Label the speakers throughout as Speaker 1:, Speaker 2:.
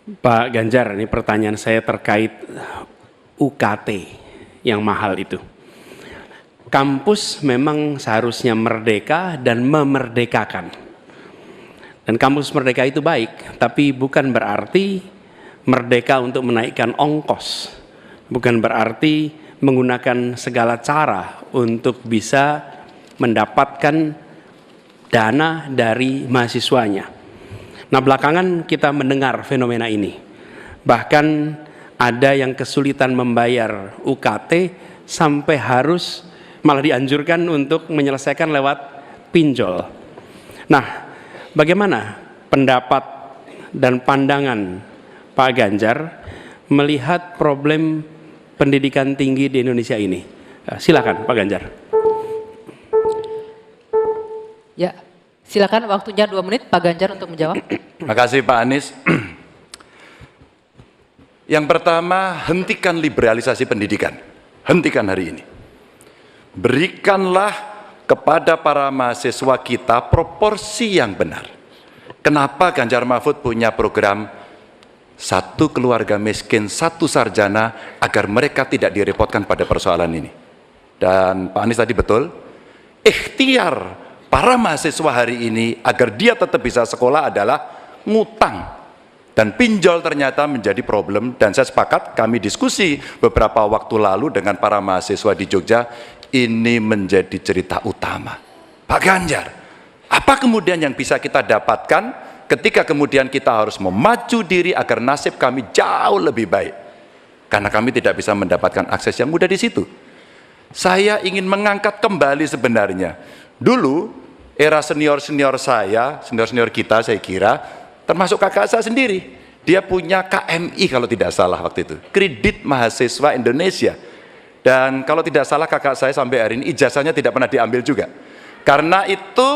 Speaker 1: Pak Ganjar, ini pertanyaan saya terkait UKT yang mahal itu. Kampus memang seharusnya merdeka dan memerdekakan. Dan kampus merdeka itu baik, tapi bukan berarti merdeka untuk menaikkan ongkos. Bukan berarti menggunakan segala cara untuk bisa mendapatkan dana dari mahasiswanya. Nah, belakangan kita mendengar fenomena ini. Bahkan ada yang kesulitan membayar UKT sampai harus malah dianjurkan untuk menyelesaikan lewat pinjol. Nah, bagaimana pendapat dan pandangan Pak Ganjar melihat problem pendidikan tinggi di Indonesia ini? Silakan Pak Ganjar.
Speaker 2: Ya, silakan waktunya 2 menit Pak Ganjar untuk menjawab.
Speaker 3: Terima kasih Pak Anies. Yang pertama, hentikan liberalisasi pendidikan. Hentikan hari ini. Berikanlah kepada para mahasiswa kita proporsi yang benar. Kenapa Ganjar Mahfud punya program satu keluarga miskin, satu sarjana, agar mereka tidak direpotkan pada persoalan ini. Dan Pak Anies tadi betul, ikhtiar para mahasiswa hari ini agar dia tetap bisa sekolah adalah ngutang. Dan pinjol ternyata menjadi problem, dan saya sepakat, kami diskusi beberapa waktu lalu dengan para mahasiswa di Jogja, ini menjadi cerita utama. Pak Ganjar, apa kemudian yang bisa kita dapatkan ketika kemudian kita harus memacu diri agar nasib kami jauh lebih baik? Karena kami tidak bisa mendapatkan akses yang mudah di situ. Saya ingin mengangkat kembali sebenarnya. Dulu, era senior-senior saya, senior-senior kita saya kira, termasuk kakak saya sendiri, dia punya KMI kalau tidak salah waktu itu, Kredit Mahasiswa Indonesia. Dan kalau tidak salah kakak saya sampai hari ini ijazahnya tidak pernah diambil juga. Karena itu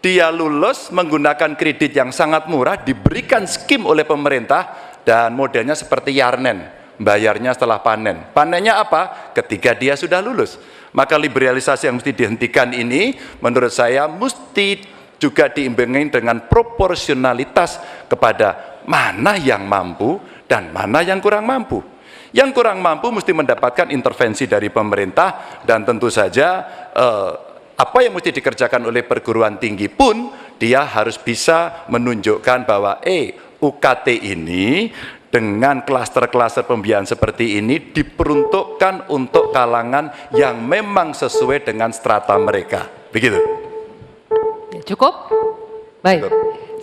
Speaker 3: dia lulus menggunakan kredit yang sangat murah, diberikan skim oleh pemerintah, dan modelnya seperti Yarnen, bayarnya setelah panen. Panennya apa? Ketika dia sudah lulus. Maka liberalisasi yang mesti dihentikan ini menurut saya mesti juga diimbangi dengan proporsionalitas kepada mana yang mampu dan mana yang kurang mampu. Yang kurang mampu mesti mendapatkan intervensi dari pemerintah, dan tentu saja apa yang mesti dikerjakan oleh perguruan tinggi pun dia harus bisa menunjukkan bahwa UKT ini dengan klaster-klaster pembiayaan seperti ini diperuntukkan untuk kalangan yang memang sesuai dengan strata mereka. Begitu.
Speaker 2: Cukup? Baik.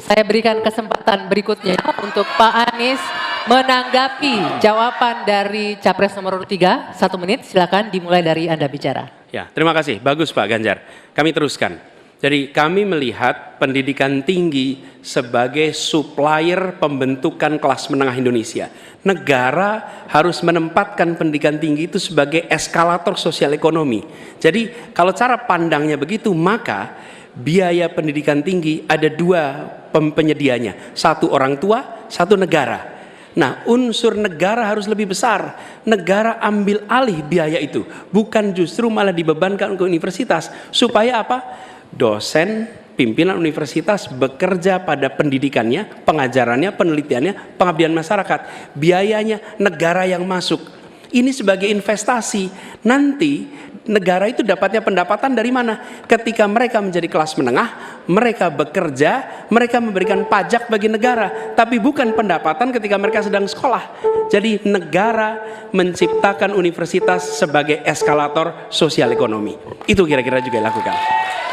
Speaker 2: Saya berikan kesempatan berikutnya untuk Pak Anies menanggapi jawaban dari Capres nomor 3. 1 menit, silakan dimulai dari Anda bicara.
Speaker 1: Ya, terima kasih. Bagus Pak Ganjar. Kami teruskan. Jadi kami melihat pendidikan tinggi sebagai supplier pembentukan kelas menengah Indonesia. Negara harus menempatkan pendidikan tinggi itu sebagai eskalator sosial ekonomi. Jadi kalau cara pandangnya begitu, maka biaya pendidikan tinggi ada 2 penyedianya. 1 orang tua, 1 negara. Nah, unsur negara harus lebih besar. Negara ambil alih biaya itu, bukan justru malah dibebankan ke universitas. Supaya apa? Dosen, pimpinan universitas bekerja pada pendidikannya, pengajarannya, penelitiannya, pengabdian masyarakat. Biayanya negara yang masuk. Ini sebagai investasi. Nanti negara itu dapatnya pendapatan dari mana? Ketika mereka menjadi kelas menengah, mereka bekerja, mereka memberikan pajak bagi negara, tapi bukan pendapatan ketika mereka sedang sekolah. Jadi negara menciptakan universitas sebagai eskalator sosial ekonomi. Itu kira-kira juga dilakukan.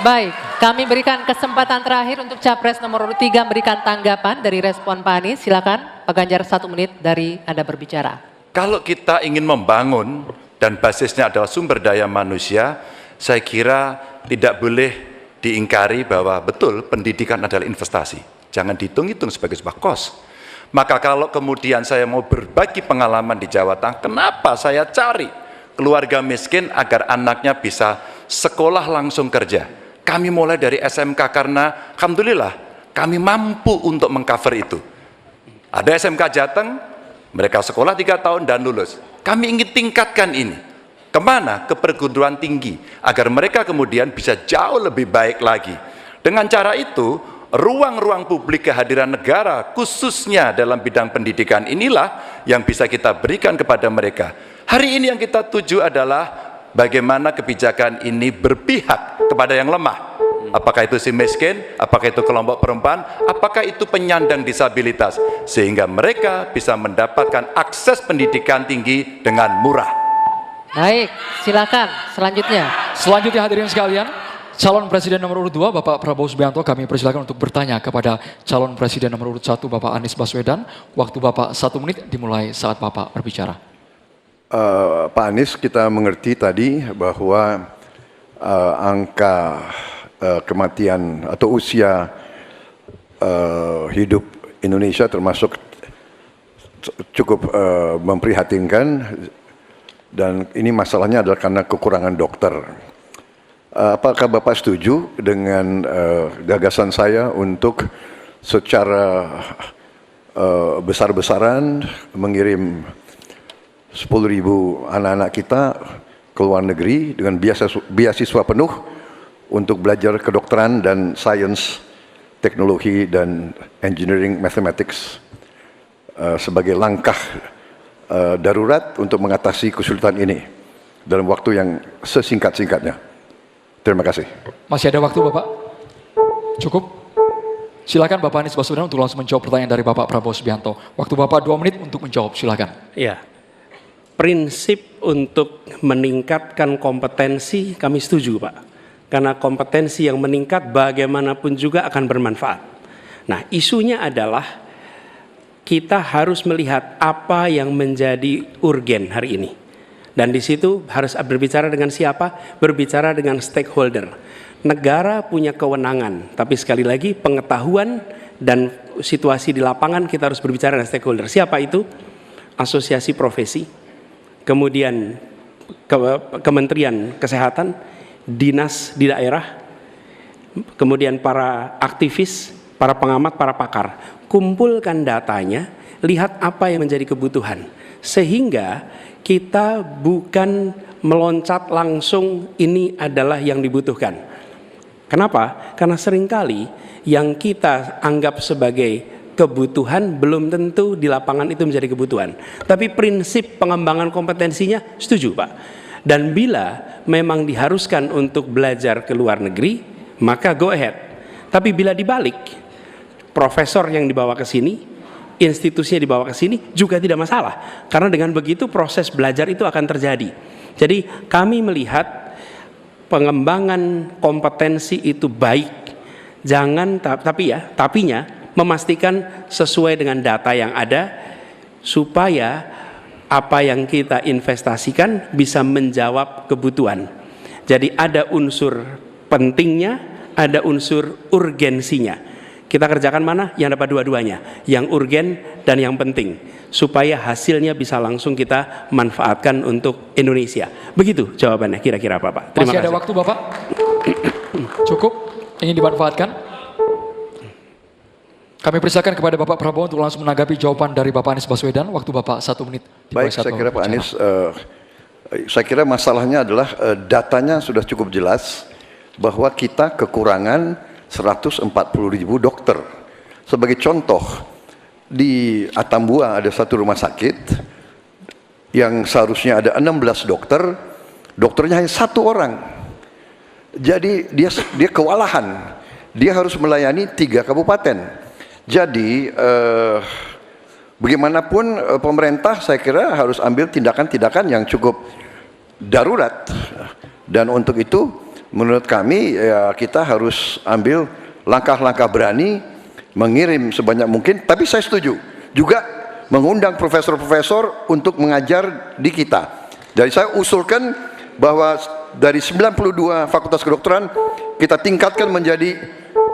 Speaker 2: Baik, kami berikan kesempatan terakhir untuk Capres nomor 3 memberikan tanggapan dari respon Pak Anies. Silakan Pak Ganjar, 1 menit dari Anda berbicara.
Speaker 3: Kalau kita ingin membangun dan basisnya adalah sumber daya manusia, saya kira tidak boleh diingkari bahwa betul pendidikan adalah investasi. Jangan dihitung-hitung sebagai sebuah kos. Maka kalau kemudian saya mau berbagi pengalaman di Jawa Tengah, kenapa saya cari keluarga miskin agar anaknya bisa sekolah langsung kerja. Kami mulai dari SMK karena alhamdulillah kami mampu untuk mengcover itu. Ada SMK Jateng, mereka sekolah 3 tahun dan lulus. Kami ingin tingkatkan ini. Kemana? Ke perguruan tinggi. Agar mereka kemudian bisa jauh lebih baik lagi. Dengan cara itu, ruang-ruang publik kehadiran negara, khususnya dalam bidang pendidikan inilah yang bisa kita berikan kepada mereka. Hari ini yang kita tuju adalah bagaimana kebijakan ini berpihak kepada yang lemah. Apakah itu si miskin, apakah itu kelompok perempuan, apakah itu penyandang disabilitas, sehingga mereka bisa mendapatkan akses pendidikan tinggi dengan murah.
Speaker 2: Baik, silakan selanjutnya.
Speaker 4: Selanjutnya hadirin sekalian, calon presiden nomor urut 2 Bapak Prabowo Subianto, kami persilakan untuk bertanya kepada calon presiden nomor urut 1 Bapak Anies Baswedan. Waktu Bapak 1 menit dimulai saat Bapak berbicara.
Speaker 5: Pak Anies, kita mengerti tadi bahwa angka kematian atau usia hidup Indonesia termasuk cukup memprihatinkan, dan ini masalahnya adalah karena kekurangan dokter. Apakah Bapak setuju dengan gagasan saya untuk secara besar-besaran mengirim 10.000 anak-anak kita ke luar negeri dengan beasiswa penuh untuk belajar kedokteran dan sains, teknologi, dan engineering mathematics sebagai langkah darurat untuk mengatasi kesulitan ini dalam waktu yang sesingkat-singkatnya. Terima kasih.
Speaker 4: Masih ada waktu Bapak? Cukup? Silakan Bapak Anies Baswedan untuk langsung menjawab pertanyaan dari Bapak Prabowo Subianto. Waktu Bapak 2 menit untuk menjawab, silakan.
Speaker 1: Ya, prinsip untuk meningkatkan kompetensi kami setuju Pak. Karena kompetensi yang meningkat bagaimanapun juga akan bermanfaat. Nah, isunya adalah kita harus melihat apa yang menjadi urgen hari ini. Dan di situ harus berbicara dengan siapa? Berbicara dengan stakeholder. Negara punya kewenangan, tapi sekali lagi pengetahuan dan situasi di lapangan kita harus berbicara dengan stakeholder. Siapa itu? Asosiasi profesi, kemudian Kementerian Kesehatan, dinas di daerah, kemudian para aktivis, para pengamat, para pakar. Kumpulkan datanya, lihat apa yang menjadi kebutuhan. Sehingga kita bukan meloncat langsung ini adalah yang dibutuhkan. Kenapa? Karena seringkali yang kita anggap sebagai kebutuhan belum tentu di lapangan itu menjadi kebutuhan. Tapi prinsip pengembangan kompetensinya setuju Pak. Dan bila memang diharuskan untuk belajar ke luar negeri, maka go ahead. Tapi bila dibalik, profesor yang dibawa ke sini, institusinya dibawa ke sini juga tidak masalah. Karena dengan begitu proses belajar itu akan terjadi. Jadi kami melihat pengembangan kompetensi itu baik. Jangan tapinya memastikan sesuai dengan data yang ada supaya apa yang kita investasikan bisa menjawab kebutuhan. Jadi ada unsur pentingnya, ada unsur urgensinya. Kita kerjakan mana? Yang dapat dua-duanya, yang urgen dan yang penting, supaya hasilnya bisa langsung kita manfaatkan untuk Indonesia. Begitu jawabannya kira-kira Bapak. Terima
Speaker 4: kasih. Masih ada waktu Bapak? Cukup? Ingin dimanfaatkan? Kami persilakan kepada Bapak Prabowo untuk langsung menanggapi jawaban dari Bapak Anies Baswedan. Waktu Bapak 1 menit.
Speaker 5: Baik, saya kira Pak Anies, saya kira masalahnya adalah datanya sudah cukup jelas bahwa kita kekurangan 140.000 dokter. Sebagai contoh, di Atambua ada satu rumah sakit yang seharusnya ada 16 dokter, dokternya hanya 1 orang. Jadi dia kewalahan, dia harus melayani 3 kabupaten. Jadi bagaimanapun pemerintah saya kira harus ambil tindakan-tindakan yang cukup darurat, dan untuk itu menurut kami ya, kita harus ambil langkah-langkah berani, mengirim sebanyak mungkin. Tapi saya setuju juga mengundang profesor-profesor untuk mengajar di kita. Jadi saya usulkan bahwa dari 92 fakultas kedokteran kita tingkatkan menjadi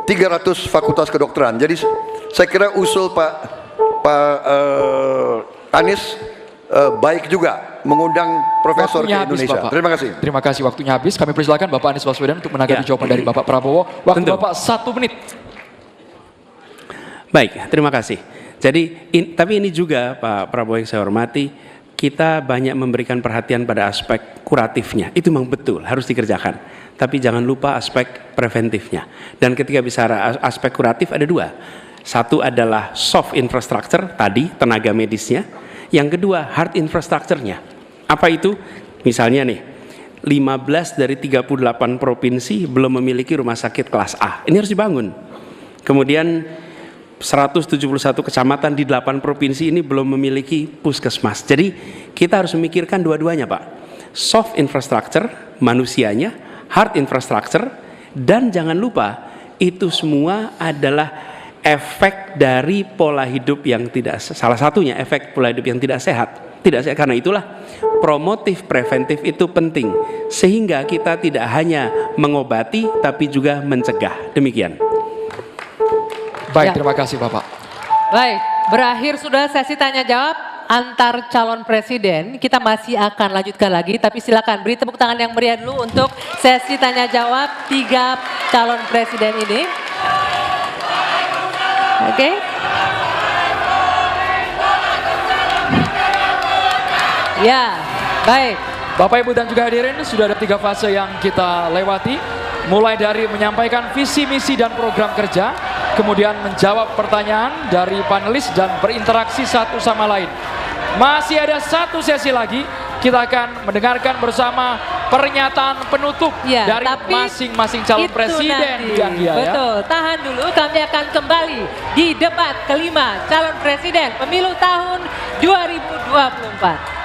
Speaker 5: 300 fakultas kedokteran. Jadi saya kira usul Pak Anies baik juga mengundang profesor
Speaker 4: waktunya
Speaker 5: ke Indonesia.
Speaker 4: Bapak.
Speaker 5: Terima kasih.
Speaker 4: Terima kasih, waktunya habis. Kami persilakan Bapak Anies Baswedan untuk menanggapi jawaban dari Bapak Prabowo. Waktu
Speaker 1: Tentu.
Speaker 4: Bapak 1 menit.
Speaker 1: Baik, terima kasih. Jadi, tapi ini juga Pak Prabowo yang saya hormati, kita banyak memberikan perhatian pada aspek kuratifnya. Itu memang betul, harus dikerjakan. tapi jangan lupa aspek preventifnya. Dan ketika bicara aspek kuratif ada dua. Satu adalah soft infrastructure, tadi tenaga medisnya. Yang kedua hard infrastructure-nya. Apa itu? Misalnya nih, 15 dari 38 provinsi belum memiliki rumah sakit kelas A. Ini harus dibangun. Kemudian 171 kecamatan di 8 provinsi ini belum memiliki puskesmas. Jadi kita harus memikirkan dua-duanya, Pak. Soft infrastructure, manusianya, hard infrastructure, dan jangan lupa itu semua adalah efek dari pola hidup yang tidak, salah satunya efek pola hidup yang tidak sehat. Tidak sehat, karena itulah promotif preventif itu penting, sehingga kita tidak hanya mengobati tapi juga mencegah. Demikian.
Speaker 4: Baik,
Speaker 2: Ya.
Speaker 4: terima kasih Bapak.
Speaker 2: Baik, berakhir sudah sesi tanya jawab antar calon presiden. Kita masih akan lanjutkan lagi, tapi silakan beri tepuk tangan yang meriah dulu untuk sesi tanya jawab 3 calon presiden ini. Oke. Ya, baik.
Speaker 4: Bapak, Ibu, dan juga hadirin, sudah ada 3 fase yang kita lewati. Mulai dari menyampaikan visi, misi, dan program kerja, kemudian menjawab pertanyaan dari panelis dan berinteraksi satu sama lain. Masih ada 1 sesi lagi, kita akan mendengarkan bersama pernyataan penutup
Speaker 2: Ya,
Speaker 4: dari
Speaker 2: tapi
Speaker 4: masing-masing calon
Speaker 2: itu
Speaker 4: presiden.
Speaker 2: nanti.
Speaker 4: Bu Anggia, ya.
Speaker 2: Betul, tahan dulu, kami akan kembali di debat kelima calon presiden pemilu tahun 2024.